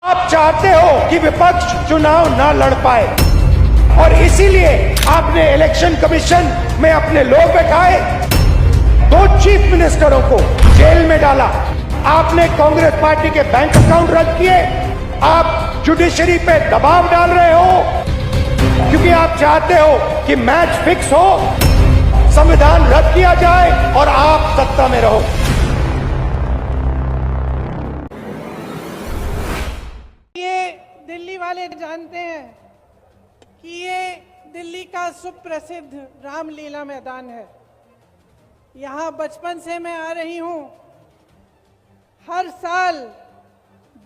आप चाहते हो कि विपक्ष चुनाव ना लड़ पाए और इसीलिए आपने इलेक्शन कमीशन में अपने लोग बैठाए, 2 चीफ मिनिस्टरों को जेल में डाला, आपने कांग्रेस पार्टी के बैंक अकाउंट रद्द किए, आप जुडिशरी पे दबाव डाल रहे हो क्योंकि आप चाहते हो कि मैच फिक्स हो, संविधान रद्द किया जाए और आप सत्ता में रहो। दिल्ली वाले जानते हैं कि ये दिल्ली का सुप्रसिद्ध रामलीला मैदान है। यहाँ बचपन से मैं आ रही हूँ। हर साल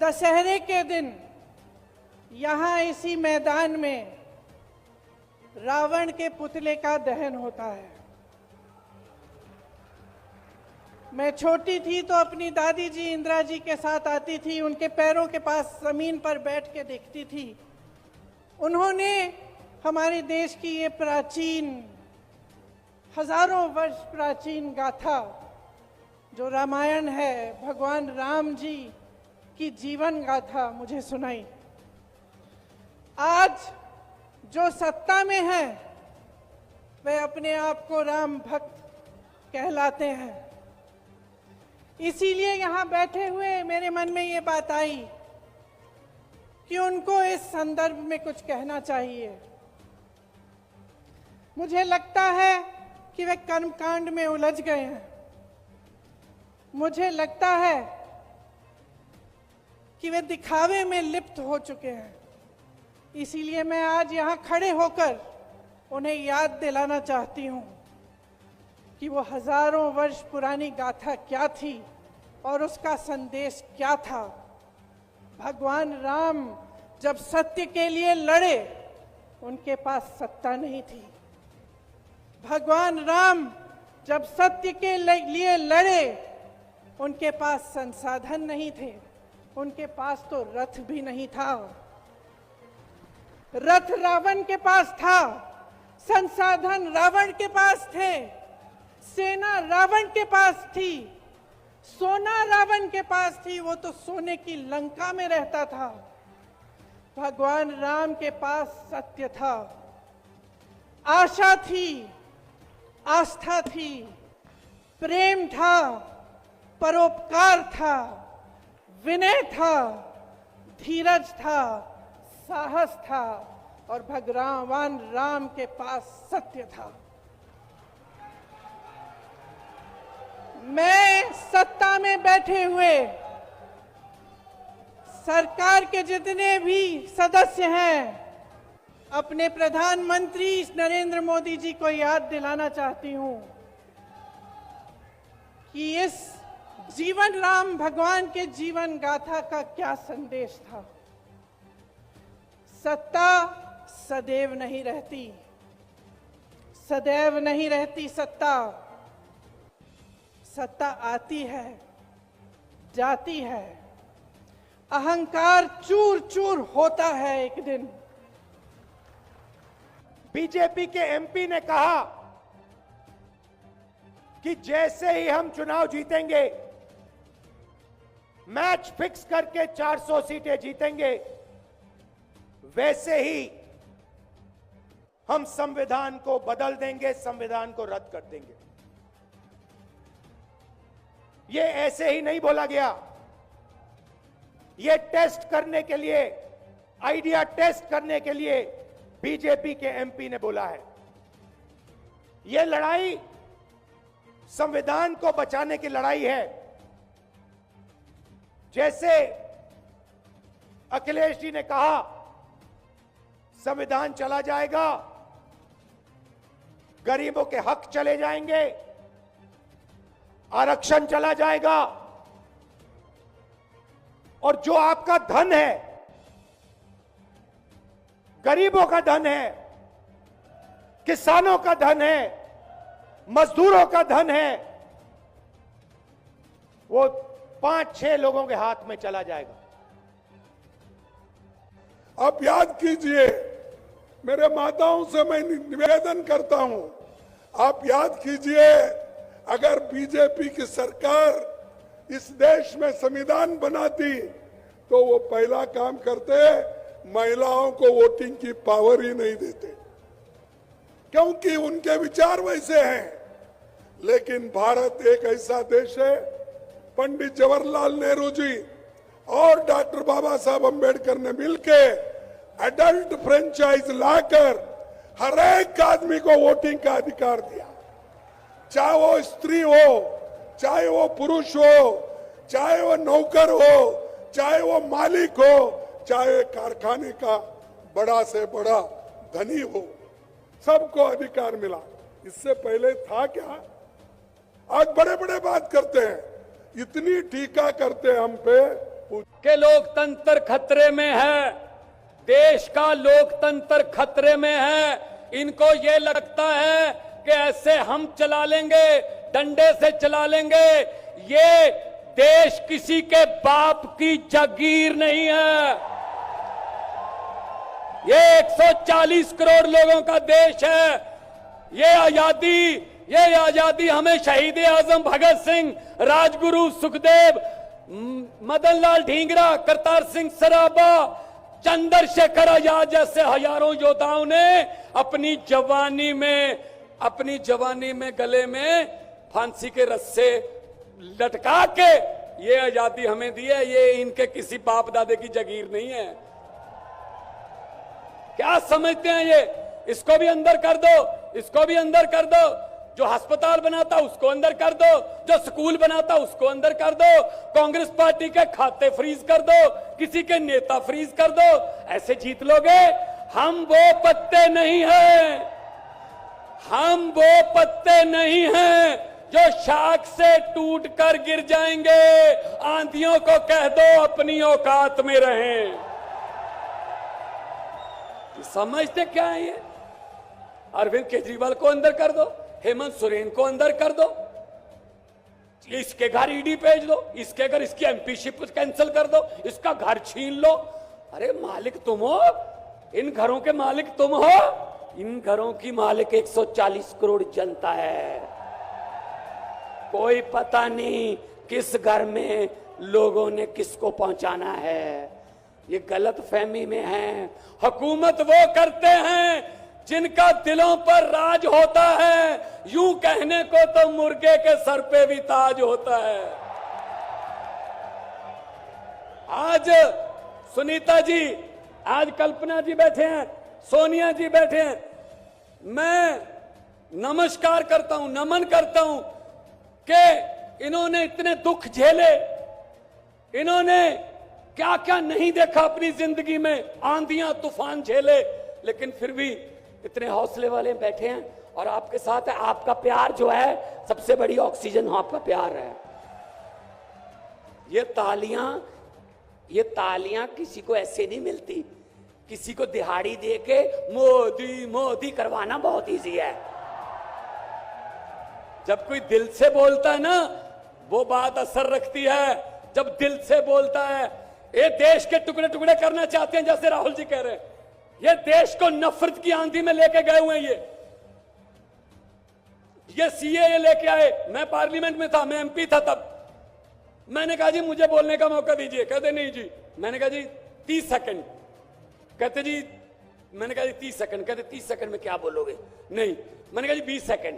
दशहरे के दिन यहाँ इसी मैदान में रावण के पुतले का दहन होता है। मैं छोटी थी तो अपनी दादी जी इंदिरा जी के साथ आती थी, उनके पैरों के पास जमीन पर बैठ के देखती थी। उन्होंने हमारे देश की ये प्राचीन, हजारों वर्ष प्राचीन गाथा जो रामायण है, भगवान राम जी की जीवन गाथा मुझे सुनाई। आज जो सत्ता में है वे अपने आप को राम भक्त कहलाते हैं। इसीलिए यहाँ बैठे हुए मेरे मन में ये बात आई कि उनको इस संदर्भ में कुछ कहना चाहिए। मुझे लगता है कि वे कर्मकांड में उलझ गए हैं। मुझे लगता है कि वे दिखावे में लिप्त हो चुके हैं। इसीलिए मैं आज यहाँ खड़े होकर उन्हें याद दिलाना चाहती हूँ कि वो हजारों वर्ष पुरानी गाथा क्या थी और उसका संदेश क्या था। भगवान राम जब सत्य के लिए लड़े, उनके पास सत्ता नहीं थी। भगवान राम जब सत्य के लिए लड़े, उनके पास संसाधन नहीं थे, उनके पास तो रथ भी नहीं था। रथ रावण के पास था, संसाधन रावण के पास थे, सेना रावण के पास थी, सोना रावण के पास थी, वो तो सोने की लंका में रहता था। भगवान राम के पास सत्य था, आशा थी, आस्था थी, प्रेम था, परोपकार था, विनय था, धीरज था, साहस था और भगवान राम के पास सत्य था। मैं सत्ता में बैठे हुए सरकार के जितने भी सदस्य हैं, अपने प्रधानमंत्री नरेंद्र मोदी जी को याद दिलाना चाहती हूं कि इस जीवन राम भगवान के जीवन गाथा का क्या संदेश था। सत्ता सदैव नहीं रहती, सदैव नहीं रहती सत्ता। सत्ता आती है, जाती है, अहंकार चूर चूर होता है एक दिन। बीजेपी के एमपी ने कहा कि जैसे ही हम चुनाव जीतेंगे, मैच फिक्स करके 400 सीटें जीतेंगे, वैसे ही हम संविधान को बदल देंगे, संविधान को रद्द कर देंगे। ये ऐसे ही नहीं बोला गया, ये टेस्ट करने के लिए, आइडिया टेस्ट करने के लिए बीजेपी के एमपी ने बोला है। ये लड़ाई संविधान को बचाने की लड़ाई है। जैसे अखिलेश जी ने कहा, संविधान चला जाएगा, गरीबों के हक चले जाएंगे, आरक्षण चला जाएगा और जो आपका धन है, गरीबों का धन है, किसानों का धन है, मजदूरों का धन है, वो 5-6 लोगों के हाथ में चला जाएगा। आप याद कीजिए, मेरे माताओं से मैं निवेदन करता हूं, आप याद कीजिए, अगर बीजेपी की सरकार इस देश में संविधान बनाती तो वो पहला काम करते, महिलाओं को वोटिंग की पावर ही नहीं देते, क्योंकि उनके विचार वैसे हैं। लेकिन भारत एक ऐसा देश है, पंडित जवाहरलाल नेहरू जी और डॉक्टर बाबा साहब अम्बेडकर ने मिलके एडल्ट फ्रेंचाइज लाकर हर एक आदमी को वोटिंग का अधिकार दिया, चाहे वो स्त्री हो, चाहे वो पुरुष हो, चाहे वो नौकर हो, चाहे वो मालिक हो, चाहे कारखाने का बड़ा से बड़ा धनी हो, सबको अधिकार मिला। इससे पहले था क्या? आज बड़े बड़े बात करते हैं, इतनी टीका करते हैं हम पे कि लोकतंत्र खतरे में है, देश का लोकतंत्र खतरे में है। इनको ये लगता है कि ऐसे हम चला लेंगे, डंडे से चला लेंगे। ये देश किसी के बाप की जागीर नहीं है, ये 140 करोड़ लोगों का देश है। ये आजादी हमें शहीद आजम भगत सिंह, राजगुरु सुखदेव, मदन लाल ढींगरा, करतार सिंह सराबा, चंद्रशेखर आजाद जैसे हजारों योद्धाओं ने अपनी जवानी में गले में फांसी के रस्से लटका के ये आजादी हमें दी है। ये इनके किसी बाप दादे की जागीर नहीं है। क्या समझते हैं ये? इसको भी अंदर कर दो, इसको भी अंदर कर दो। जो अस्पताल बनाता उसको अंदर कर दो, जो स्कूल बनाता उसको अंदर कर दो, कांग्रेस पार्टी के खाते फ्रीज कर दो, किसी के नेता फ्रीज कर दो। ऐसे जीत लोगे? हम वो पत्ते नहीं हैं, हम वो पत्ते नहीं हैं जो शाख से टूट कर गिर जाएंगे। आंधियों को कह दो अपनी औकात में रहें। समझते क्या है ये? अरविंद केजरीवाल को अंदर कर दो, हेमंत सोरेन को अंदर कर दो, इसके घर ईडी भेज दो, इसके घर इसकी एमपीशिप कैंसिल कर दो, इसका घर छीन लो। अरे मालिक तुम हो, इन घरों के मालिक तुम हो। इन घरों की मालिक 140 करोड़ जनता है। कोई पता नहीं किस घर में लोगों ने किसको पहुंचाना है। ये गलत फहमी में है। हुकूमत वो करते हैं जिनका दिलों पर राज होता है। यूं कहने को तो मुर्गे के सर पे भी ताज होता है। आज सुनीता जी, आज कल्पना जी बैठे हैं, सोनिया जी बैठे हैं। मैं नमस्कार करता हूं, नमन करता हूं कि इन्होंने इतने दुख झेले, इन्होंने क्या क्या नहीं देखा अपनी जिंदगी में, आंधियां तूफान झेले, लेकिन फिर भी इतने हौसले वाले बैठे हैं और आपके साथ है। आपका प्यार जो है सबसे बड़ी ऑक्सीजन आपका प्यार है। ये तालियां किसी को ऐसे नहीं मिलती। किसी को दिहाड़ी दे के मोदी मोदी करवाना बहुत इजी है। जब कोई दिल से बोलता है ना, वो बात असर रखती है। जब दिल से बोलता है, ये देश के टुकड़े टुकड़े करना चाहते हैं, जैसे राहुल जी कह रहे हैं। ये देश को नफरत की आंधी में लेके गए हुए हैं। ये सीएए लेके आए। मैं पार्लियामेंट में था, मैं एमपी था तब। मैंने कहा जी मुझे बोलने का मौका दीजिए। कहते नहीं जी। मैंने कहा जी 30 सेकंड। कहते जी, मैंने कहा जी 30 सेकंड। कहते 30 सेकंड में क्या बोलोगे? नहीं। मैंने कहा जी 20 सेकंड।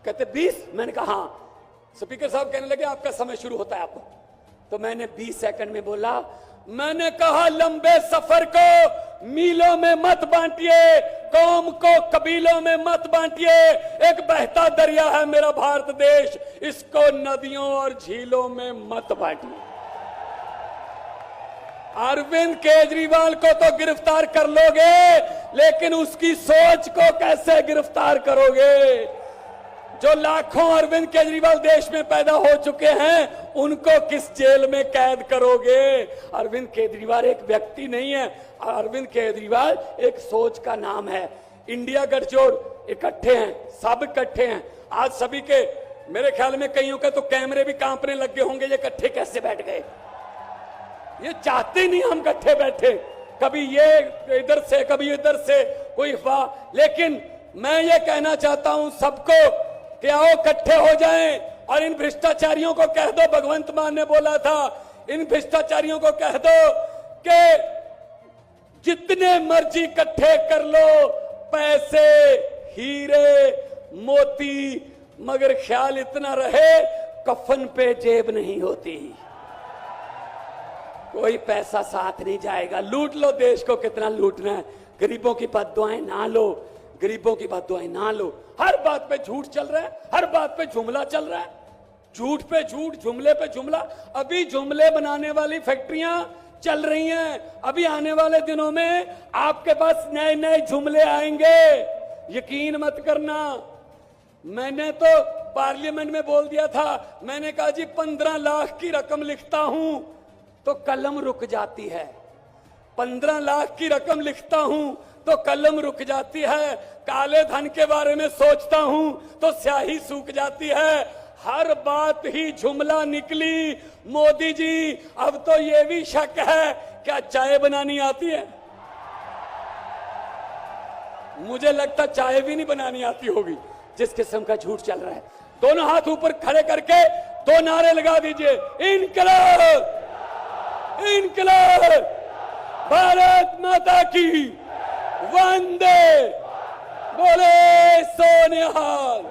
कहते 20? मैंने कहा हाँ। स्पीकर साहब कहने लगे आपका समय शुरू होता है आपको। तो मैंने 20 सेकंड में बोला, मैंने कहा लंबे सफर को मीलों में मत बांटिए, कौम को कबीलों में मत बांटिए। एक बहता दरिया है मेरा भारत देश, इसको नदियों और झीलों में मत बांटिए। अरविंद केजरीवाल को तो गिरफ्तार कर लोगे, लेकिन उसकी सोच को कैसे गिरफ्तार करोगे? जो लाखों अरविंद केजरीवाल देश में पैदा हो चुके हैं, उनको किस जेल में कैद करोगे? अरविंद केजरीवाल एक व्यक्ति नहीं है, अरविंद केजरीवाल एक सोच का नाम है। इंडिया गठजोड़ इकट्ठे हैं, सब इकट्ठे हैं। आज सभी के, मेरे ख्याल में कईयों के तो कैमरे भी कांपने लगे होंगे, ये इकट्ठे कैसे बैठ गए? ये चाहते नहीं हम इकट्ठे बैठे, कभी ये इधर से कभी इधर से, कोई अफवाह। लेकिन मैं ये कहना चाहता हूं सबको कि आओ इकट्ठे हो जाएं और इन भ्रष्टाचारियों को कह दो, भगवंत मान ने बोला था इन भ्रष्टाचारियों को कह दो कि जितने मर्जी इकट्ठे कर लो पैसे, हीरे, मोती, मगर ख्याल इतना रहे कफन पे जेब नहीं होती, कोई पैसा साथ नहीं जाएगा। लूट लो देश को, कितना लूटना है। गरीबों की बददुआएं ना लो, गरीबों की बददुआएं ना लो। हर बात पे झूठ चल रहा है, हर बात पे जुमला चल रहा है, झूठ पे झूठ, जुमले पे जुमला। अभी जुमले बनाने वाली फैक्ट्रियां चल रही हैं। अभी आने वाले दिनों में आपके पास नए नए जुमले आएंगे, यकीन मत करना। मैंने तो पार्लियामेंट में बोल दिया था, मैंने कहा जी 15 लाख की रकम लिखता हूं तो कलम रुक जाती है, 15 लाख की रकम लिखता हूं तो कलम रुक जाती है, काले धन के बारे में सोचता हूं तो स्याही सूख जाती है। हर बात ही जुमला निकली। मोदी जी, अब तो ये भी शक है क्या चाय बनानी आती है? मुझे लगता चाय भी नहीं बनानी आती होगी, जिस किस्म का झूठ चल रहा है। दोनों हाथ ऊपर खड़े करके 2 नारे लगा दीजिए, इनकलाब, इनकलाब, भारत माता की, वंदे, बोले सोनिहाल।